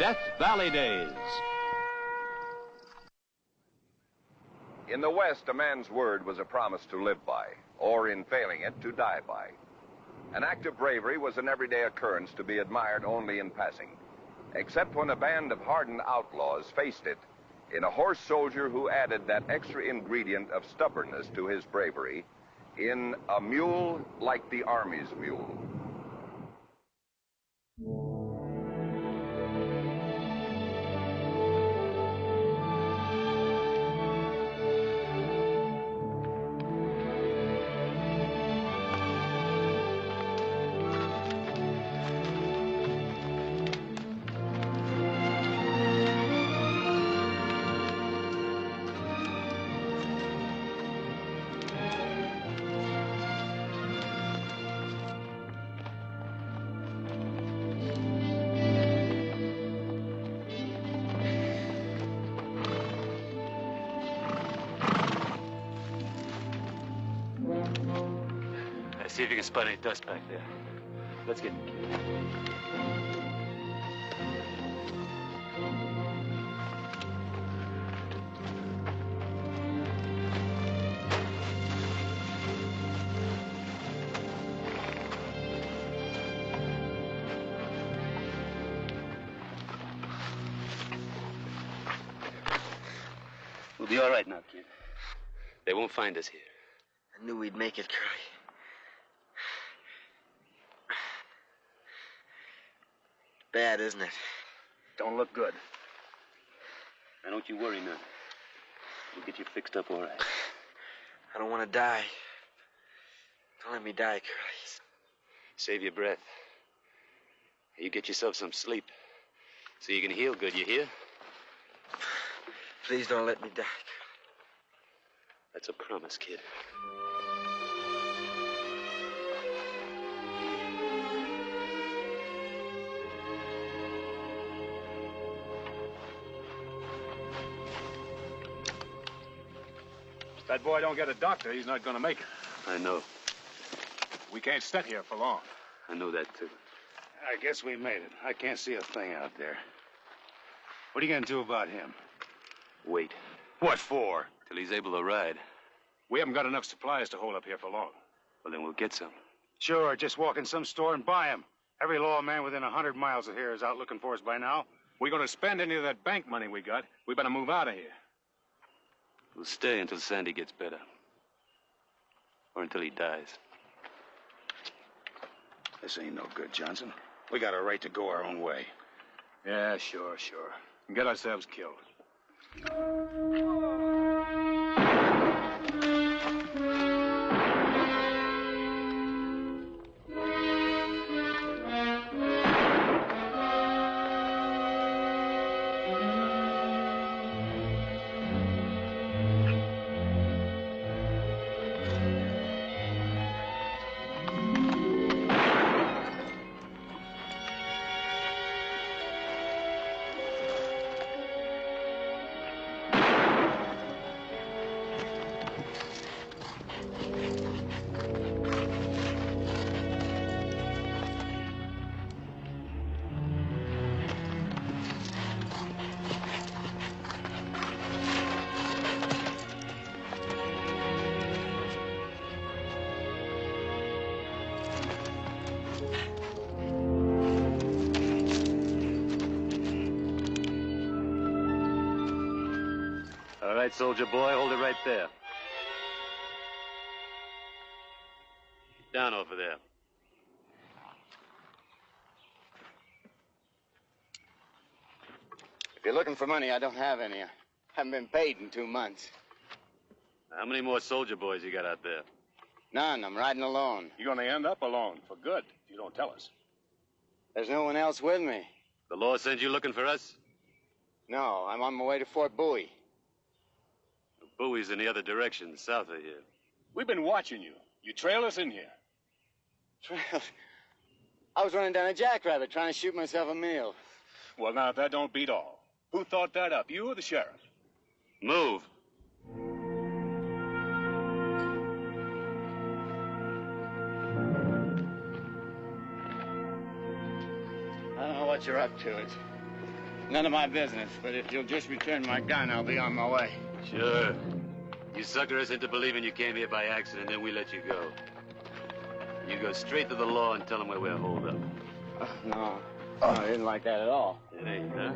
Death Valley Days. In the West, a man's word was a promise to live by, or in failing it, to die by. An act of bravery was an everyday occurrence to be admired only in passing, except when a band of hardened outlaws faced it in a horse soldier who added that extra ingredient of stubbornness to his bravery in a mule like the Army's mule. See if you can spot any dust back there. Let's get... We'll be all right now, kid. They won't find us here. I knew we'd make it, Curly. Bad, isn't it? Don't look good. Now, don't you worry none. We'll get you fixed up all right. I don't want to die. Don't let me die, Curly. Save your breath. You get yourself some sleep so you can heal good, you hear? Please don't let me die, Curly. That's a promise, kid. If that boy don't get a doctor, he's not going to make it. I know. We can't sit here for long. I know that, too. I guess we made it. I can't see a thing out there. What are you going to do about him? Wait. What for? Till he's able to ride. We haven't got enough supplies to hold up here for long. Well, then we'll get some. Sure, just walk in some store and buy them. Every lawman within 100 miles of here is out looking for us by now. We're going to spend any of that bank money we got. We better move out of here. We'll stay until Sandy gets better. Or until he dies. This ain't no good, Johnson. We got a right to go our own way. Yeah, sure. And get ourselves killed. All right, soldier boy, hold it right there. Down over there. If you're looking for money, I don't have any. I haven't been paid in 2 months. How many more soldier boys you got out there? None. I'm riding alone. You're going to end up alone for good if you don't tell us. There's no one else with me. The law sent you looking for us? No, I'm on my way to Fort Bowie. The Bowie's in the other direction, south of here. We've been watching you. You trailed us in here. Trail? I was running down a jackrabbit trying to shoot myself a meal. Well, now, if that don't beat all. Who thought that up, you or the sheriff? Move. I don't know what you're up to. None of my business, but if you'll just return my gun, I'll be on my way. Sure. You sucker us into believing you came here by accident, then we let you go. You go straight to the law and tell them where we're holed up. No. No, I didn't like that at all. It ain't, huh?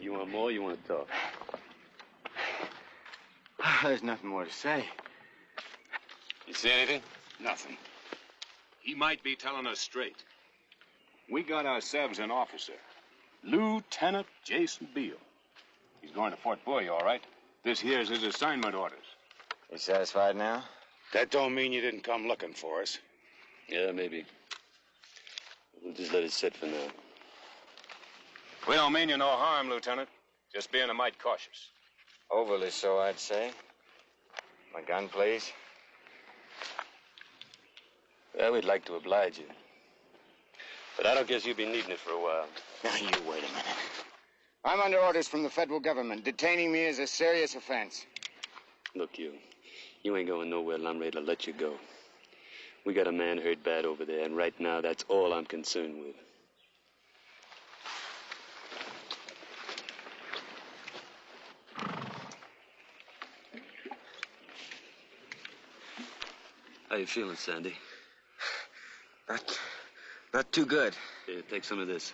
You want more or you want to talk? There's nothing more to say. You see anything? Nothing. He might be telling us straight. We got ourselves an officer. Lieutenant Jason Beale. He's going to Fort Bowie, all right. This here's his assignment orders. You satisfied now? That don't mean you didn't come looking for us. Yeah, maybe. We'll just let it sit for now. We don't mean you no harm, Lieutenant. Just being a mite cautious. Overly so, I'd say. My gun, please. Well, we'd like to oblige you. But I don't guess you'll be needing it for a while. Now, you wait a minute. I'm under orders from the federal government. Detaining me is a serious offense. Look, you ain't going nowhere till I'm ready to let you go. We got a man hurt bad over there, and right now, that's all I'm concerned with. How you feeling, Sandy? Not too good. Here, take some of this.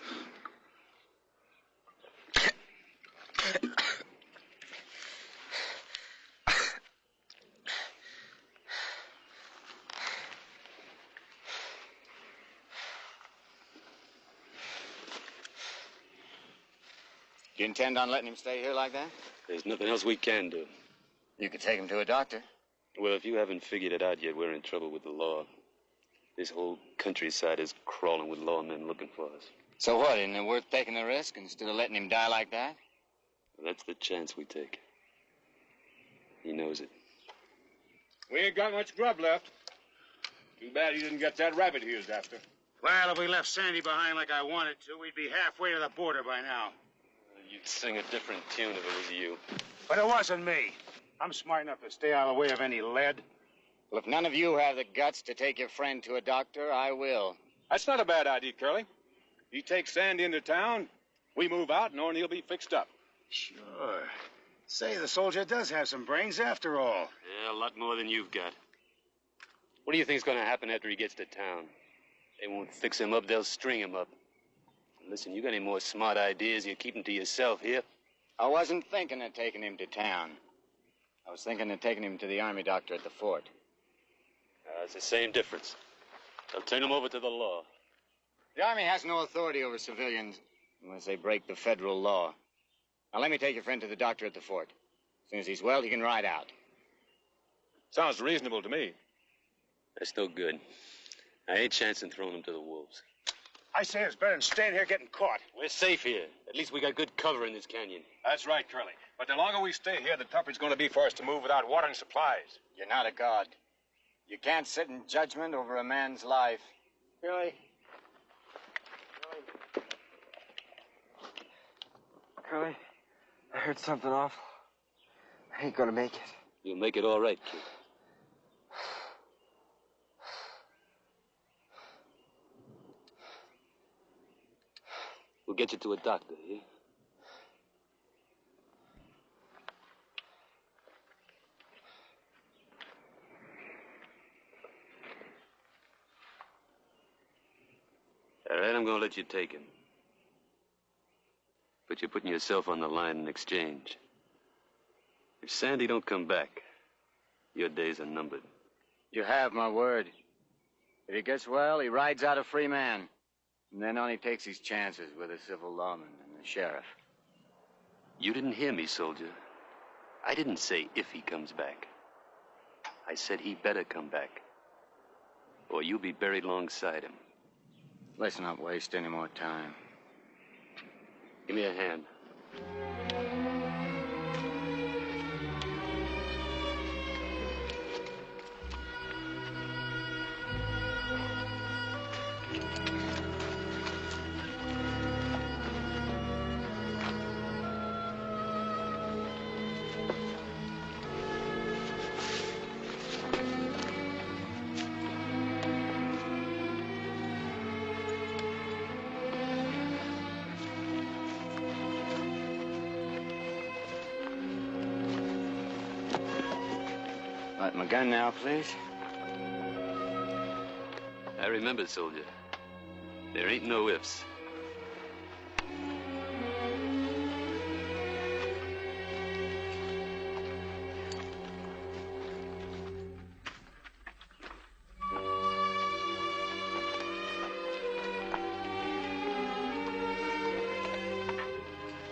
Do you intend on letting him stay here like that? There's nothing else we can do. You could take him to a doctor. Well, if you haven't figured it out yet, we're in trouble with the law. This whole countryside is crawling with lawmen looking for us. So what, isn't it worth taking the risk instead of letting him die like that? That's the chance we take. He knows it. We ain't got much grub left. Too bad you didn't get that rabbit he was after. Well, if we left Sandy behind like I wanted to, we'd be halfway to the border by now. You'd sing a different tune if it was you. But it wasn't me. I'm smart enough to stay out of the way of any lead. Well, if none of you have the guts to take your friend to a doctor, I will. That's not a bad idea, Curly. You take Sandy into town, we move out, and Orne, he'll be fixed up. Sure. Say, the soldier does have some brains after all. Yeah, a lot more than you've got. What do you think's going to happen after he gets to town? They won't fix him up, they'll string him up. Listen, you got any more smart ideas, you keep them to yourself here? I wasn't thinking of taking him to town. I was thinking of taking him to the army doctor at the fort. It's the same difference. They'll turn him over to the law. The army has no authority over civilians unless they break the federal law. Now, let me take your friend to the doctor at the fort. As soon as he's well, he can ride out. Sounds reasonable to me. That's no good. I ain't chancing throwing him to the wolves. I say it's better than staying here getting caught. We're safe here. At least we got good cover in this canyon. That's right, Curly. But the longer we stay here, the tougher it's going to be for us to move without water and supplies. You're not a god. You can't sit in judgment over a man's life. Curly? Curly, I heard something awful. I ain't gonna make it. You'll make it all right, kid. We'll get you to a doctor, yeah? All right, I'm gonna let you take him. But you're putting yourself on the line in exchange. If Sandy don't come back, your days are numbered. You have my word. If he gets well, he rides out a free man. And then on he takes his chances with a civil lawman and the sheriff. You didn't hear me, soldier. I didn't say if he comes back. I said he better come back. Or you'll be buried alongside him. Let's not waste any more time. Give me a hand. Light my gun now, please. I remember, soldier. There ain't no ifs.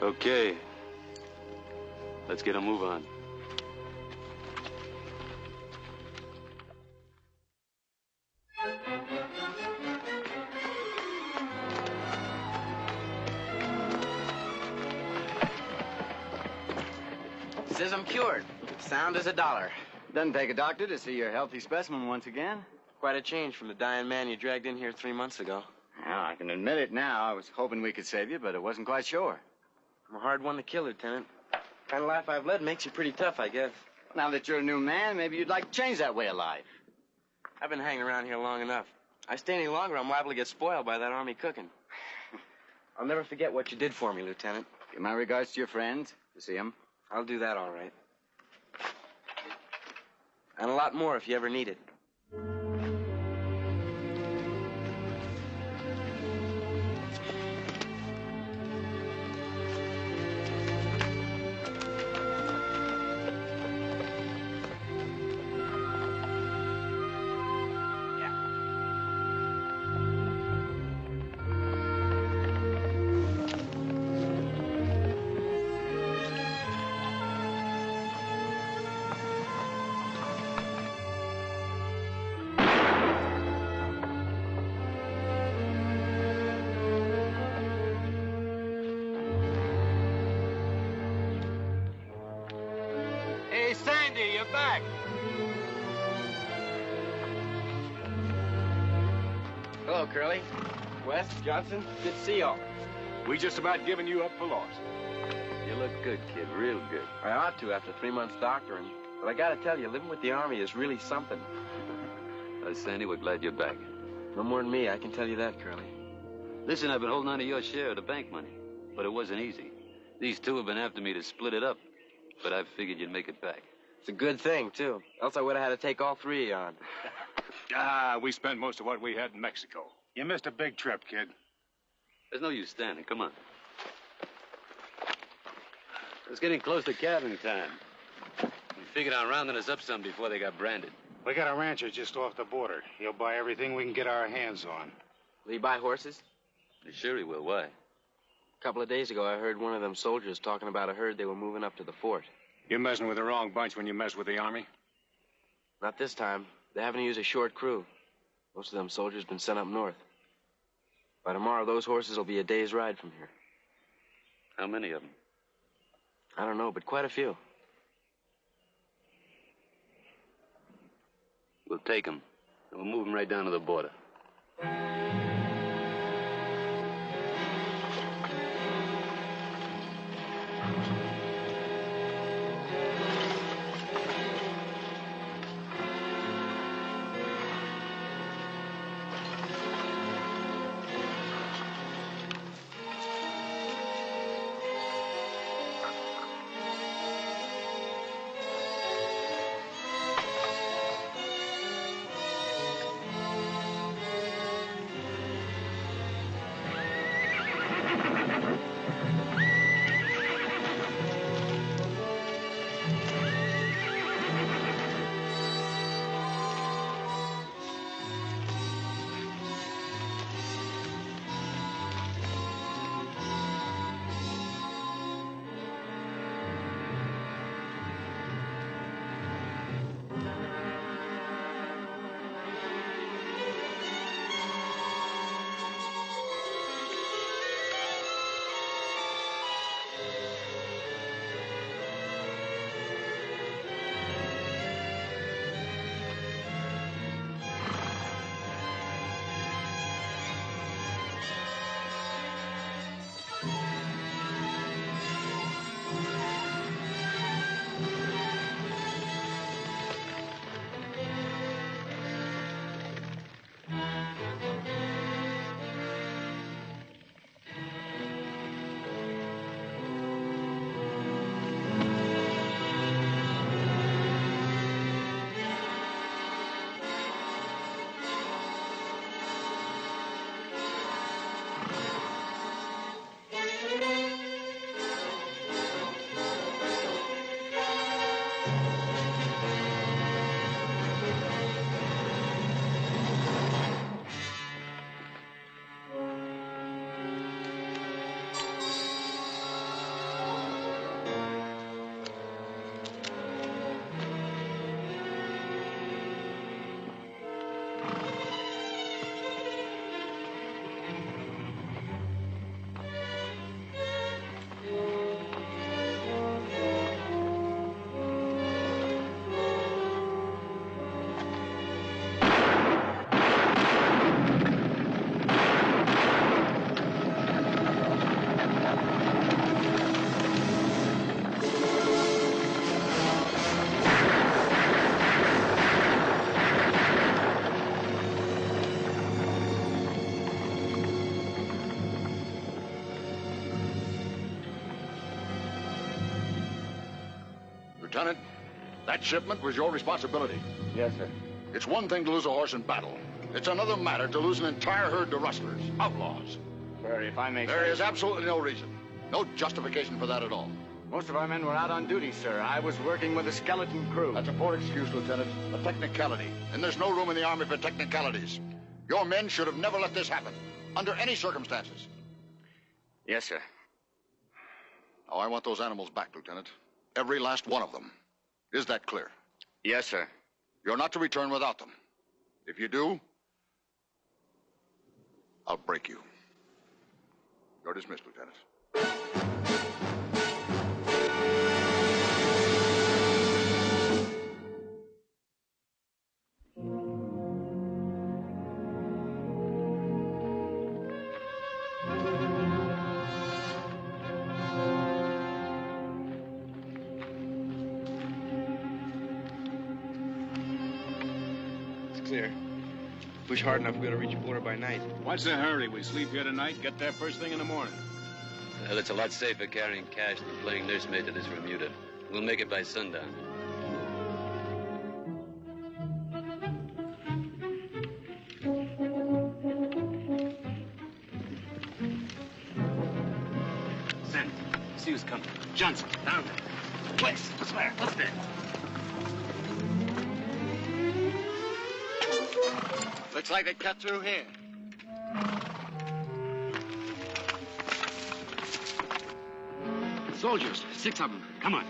Okay. Let's get a move on. Says I'm cured. Sound as a dollar. Doesn't take a doctor to see your healthy specimen once again. Quite a change from the dying man you dragged in here 3 months ago. Well, I can admit it now. I was hoping we could save you, but I wasn't quite sure. I'm a hard one to kill, Lieutenant. Kind of life I've led makes you pretty tough, I guess. Now that you're a new man, maybe you'd like to change that way of life. I've been hanging around here long enough. I stay any longer, I'm liable to get spoiled by that army cooking. I'll never forget what you did for me, Lieutenant. Give my regards to your friends. You see them? I'll do that all right. And a lot more if you ever need it. Hey, Sandy, you're back. Hello, Curly. West, Johnson, good to see y'all. We just about given you up for lost. You look good, kid, real good. I ought to after 3 months doctoring. But I gotta tell you, living with the Army is really something. Sandy, we're glad you're back. No more than me, I can tell you that, Curly. Listen, I've been holding on to your share of the bank money, but it wasn't easy. These two have been after me to split it up, but I figured you'd make it back. It's a good thing, too. Else I would have had to take all 3 of you on. We spent most of what we had in Mexico. You missed a big trip, kid. There's no use standing. Come on. It's getting close to calving time. We figured on rounding us up some before they got branded. We got a rancher just off the border. He'll buy everything we can get our hands on. Will he buy horses? Sure he will. Why? A couple of days ago, I heard one of them soldiers talking about a herd they were moving up to the fort. You're messing with the wrong bunch when you mess with the Army. Not this time. They're having to use a short crew. Most of them soldiers been sent up north. By tomorrow, those horses will be a day's ride from here. How many of them? I don't know, but quite a few. We'll take them, and we'll move them right down to the border. Lieutenant, that shipment was your responsibility. Yes, sir. It's one thing to lose a horse in battle. It's another matter to lose an entire herd to rustlers, outlaws. Sir, if I may There say... is absolutely no reason, no justification for that at all. Most of our men were out on duty, sir. I was working with a skeleton crew. That's a poor excuse, Lieutenant. A technicality. And there's no room in the Army for technicalities. Your men should have never let this happen, under any circumstances. Yes, sir. Now, I want those animals back, Lieutenant. Every last one of them. Is that clear? Yes, sir. You're not to return without them. If you do, I'll break you. You're dismissed, Lieutenant. Clear. Push hard enough, we're gonna reach the border by night. What's the hurry? We sleep here tonight, get there first thing in the morning. Well, it's a lot safer carrying cash than playing nursemaid to this Remuda. We'll make it by sundown. Sam, see who's coming. Johnson, down there. Place, swear, what's that? Looks like they cut through here. Soldiers, 6 of them. Come on.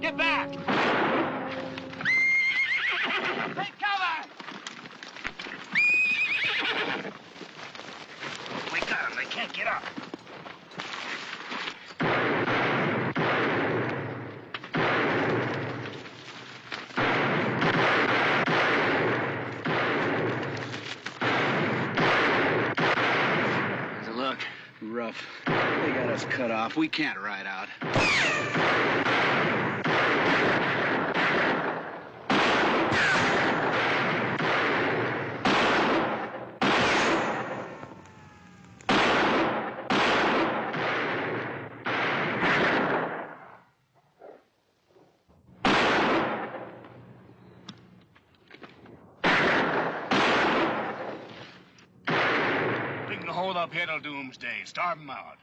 Get back! Take cover! We got them. They can't get up. How's it look? Rough. They got us cut off. We can't ride out. We can hold up here till doomsday. Starve them out.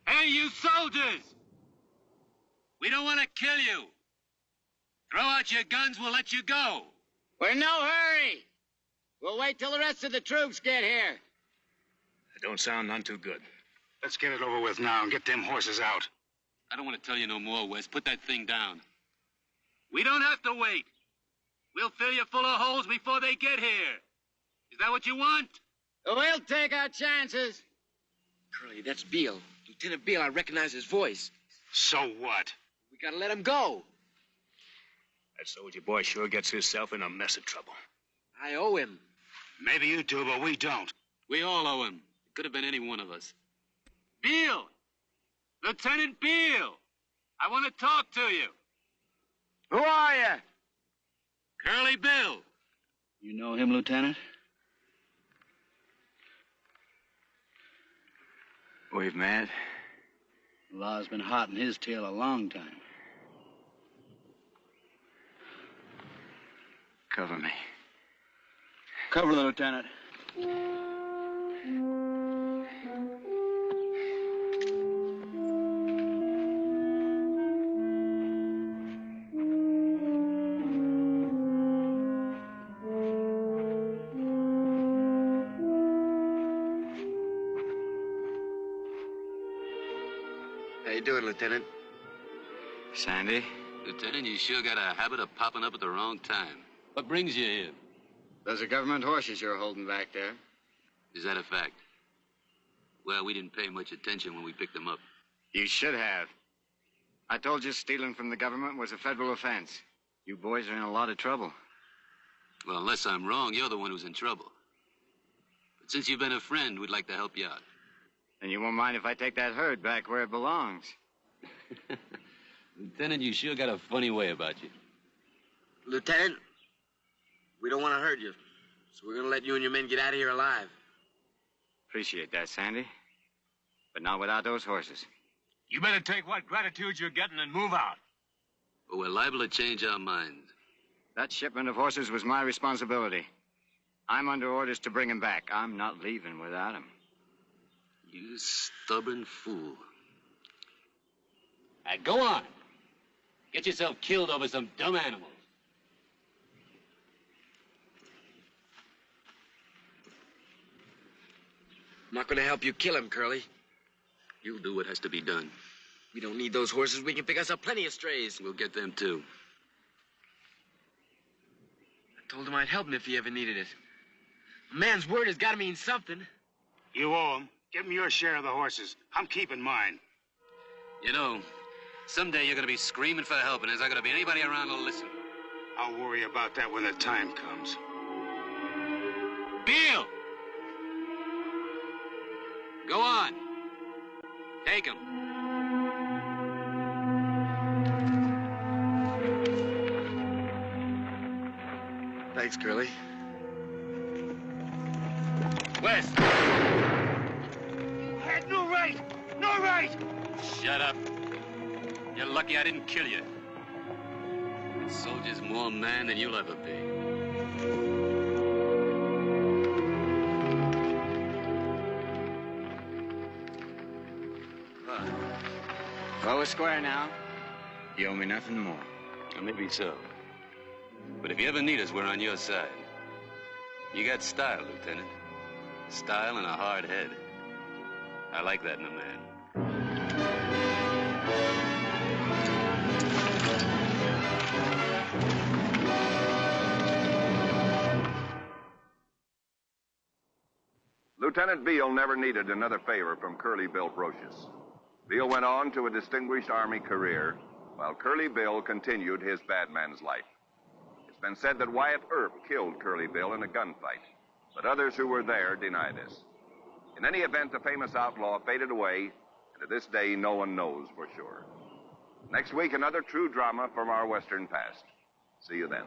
Hey, you soldiers! We don't want to kill you. Throw out your guns, we'll let you go. We're in no hurry. We'll wait till the rest of the troops get here. That don't sound none too good. Let's get it over with now and get them horses out. I don't want to tell you no more, Wes. Put that thing down. We don't have to wait. We'll fill you full of holes before they get here. Is that what you want? We'll take our chances. Curly, that's Beale. Lieutenant Beale, I recognize his voice. So what? We gotta let him go. That soldier boy sure gets himself in a mess of trouble. I owe him. Maybe you do, but we don't. We all owe him. It could have been any one of us. Beale! Lieutenant Beale! I want to talk to you. Who are you? Curly Bill. You know him, Lieutenant? Wave mad. The law's been hot in his tail a long time. Cover me. Cover the lieutenant. How you doing, Lieutenant? Sandy? Lieutenant, you sure got a habit of popping up at the wrong time. What brings you here? Those are government horses you're holding back there. Is that a fact? Well, we didn't pay much attention when we picked them up. You should have. I told you stealing from the government was a federal offense. You boys are in a lot of trouble. Well, unless I'm wrong, you're the one who's in trouble. But since you've been a friend, we'd like to help you out. And you won't mind if I take that herd back where it belongs. Lieutenant, you sure got a funny way about you. Lieutenant, we don't want to hurt you, so we're going to let you and your men get out of here alive. Appreciate that, Sandy. But not without those horses. You better take what gratitude you're getting and move out. But we're liable to change our minds. That shipment of horses was my responsibility. I'm under orders to bring him back. I'm not leaving without him. You stubborn fool. Now, go on. Get yourself killed over some dumb animals. I'm not going to help you kill him, Curly. You'll do what has to be done. We don't need those horses. We can pick us up plenty of strays. We'll get them, too. I told him I'd help him if he ever needed it. A man's word has got to mean something. You owe him. Give him your share of the horses. I'm keeping mine. You know, someday you're going to be screaming for help, and there's not going to be anybody around to listen. I'll worry about that when the time comes. Beal! Go on. Take him. Thanks, Curly. West! You had no right! No right! Shut up. You're lucky I didn't kill you. That soldier's more man than you'll ever be. Well, we're square now. You owe me nothing more. Well, maybe so. But if you ever need us, we're on your side. You got style, Lieutenant. Style and a hard head. I like that in a man. Lieutenant Beale never needed another favor from Curly Bill Brocious. Beale went on to a distinguished Army career, while Curly Bill continued his bad man's life. It's been said that Wyatt Earp killed Curly Bill in a gunfight, but others who were there deny this. In any event, the famous outlaw faded away, and to this day, no one knows for sure. Next week, another true drama from our Western past. See you then.